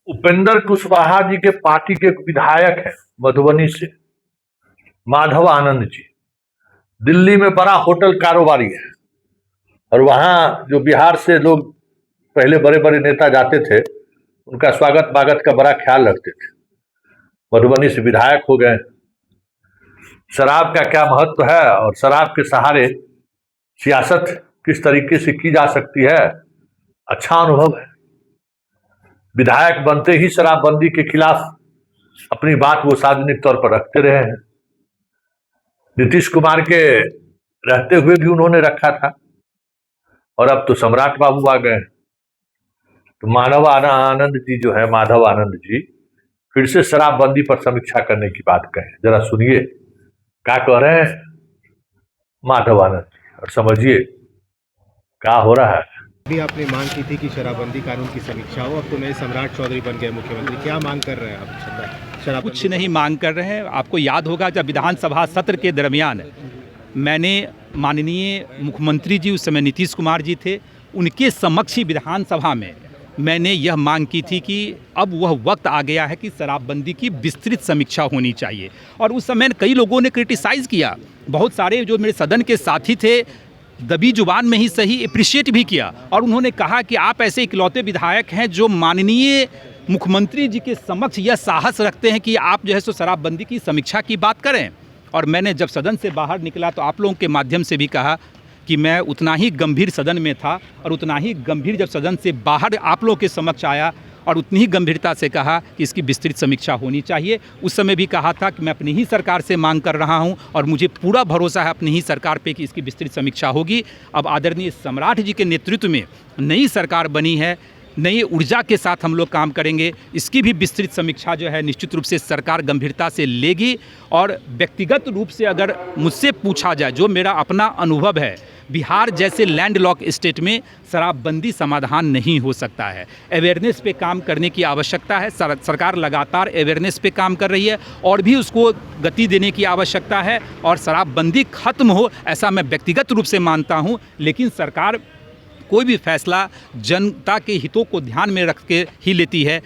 उपेंद्र कुशवाहा जी के पार्टी के एक विधायक है मधुबनी से, माधव आनंद जी, दिल्ली में बड़ा होटल कारोबारी है। और वहां जो बिहार से लोग पहले बड़े बड़े नेता जाते थे, उनका स्वागत बागत का बड़ा ख्याल रखते थे। मधुबनी से विधायक हो गए। शराब का क्या महत्व है और शराब के सहारे सियासत किस तरीके से की जा सकती है, अच्छा अनुभव है। विधायक बनते ही शराबबंदी के खिलाफ अपनी बात वो सार्वजनिक तौर पर रखते रहे हैं। नीतीश कुमार के रहते हुए भी उन्होंने रखा था, और अब तो सम्राट बाबू आ गए। तो माधव आनंद जी जो है, माधव आनंद जी फिर से शराबबंदी पर समीक्षा करने की बात कहें। जरा सुनिए क्या कह रहे हैं माधव आनंद जी और समझिए क्या हो रहा है। अभी आपने मांग की थी कि शराबबंदी कानून की समीक्षा हो, अब तो नए सम्राट चौधरी बन गए मुख्यमंत्री, क्या मांग कर रहे हैं आप? कुछ नहीं मांग कर रहे हैं। आपको याद होगा जब विधानसभा सत्र के दरमियान मैंने माननीय मुख्यमंत्री जी, उस समय नीतीश कुमार जी थे, उनके समक्ष ही विधानसभा में मैंने यह मांग की थी कि अब वह वक्त आ गया है कि शराबबंदी की विस्तृत समीक्षा होनी चाहिए। और उस समय कई लोगों ने क्रिटिसाइज़ किया, बहुत सारे जो मेरे सदन के साथी थे दबी जुबान में ही सही अप्रिशिएट भी किया, और उन्होंने कहा कि आप ऐसे इकलौते विधायक हैं जो माननीय मुख्यमंत्री जी के समक्ष यह साहस रखते हैं कि आप जो है सो शराबबंदी की समीक्षा की बात करें। और मैंने जब सदन से बाहर निकला तो आप लोगों के माध्यम से भी कहा कि मैं उतना ही गंभीर सदन में था और उतना ही गंभीर जब सदन से बाहर आप लोगों के समक्ष आया और उतनी ही गंभीरता से कहा कि इसकी विस्तृत समीक्षा होनी चाहिए। उस समय भी कहा था कि मैं अपनी ही सरकार से मांग कर रहा हूं और मुझे पूरा भरोसा है अपनी ही सरकार पे कि इसकी विस्तृत समीक्षा होगी। अब आदरणीय सम्राट जी के नेतृत्व में नई सरकार बनी है, नई ऊर्जा के साथ हम लोग काम करेंगे। इसकी भी विस्तृत समीक्षा जो है निश्चित रूप से सरकार गंभीरता से लेगी। और व्यक्तिगत रूप से अगर मुझसे पूछा जाए, जो मेरा अपना अनुभव है, बिहार जैसे लैंडलॉक स्टेट में शराबबंदी समाधान नहीं हो सकता है। अवेयरनेस पे काम करने की आवश्यकता है। सरकार लगातार अवेयरनेस पे काम कर रही है और भी उसको गति देने की आवश्यकता है और शराबबंदी खत्म हो, ऐसा मैं व्यक्तिगत रूप से मानता हूँ। लेकिन सरकार कोई भी फैसला जनता के हितों को ध्यान में रख के ही लेती है।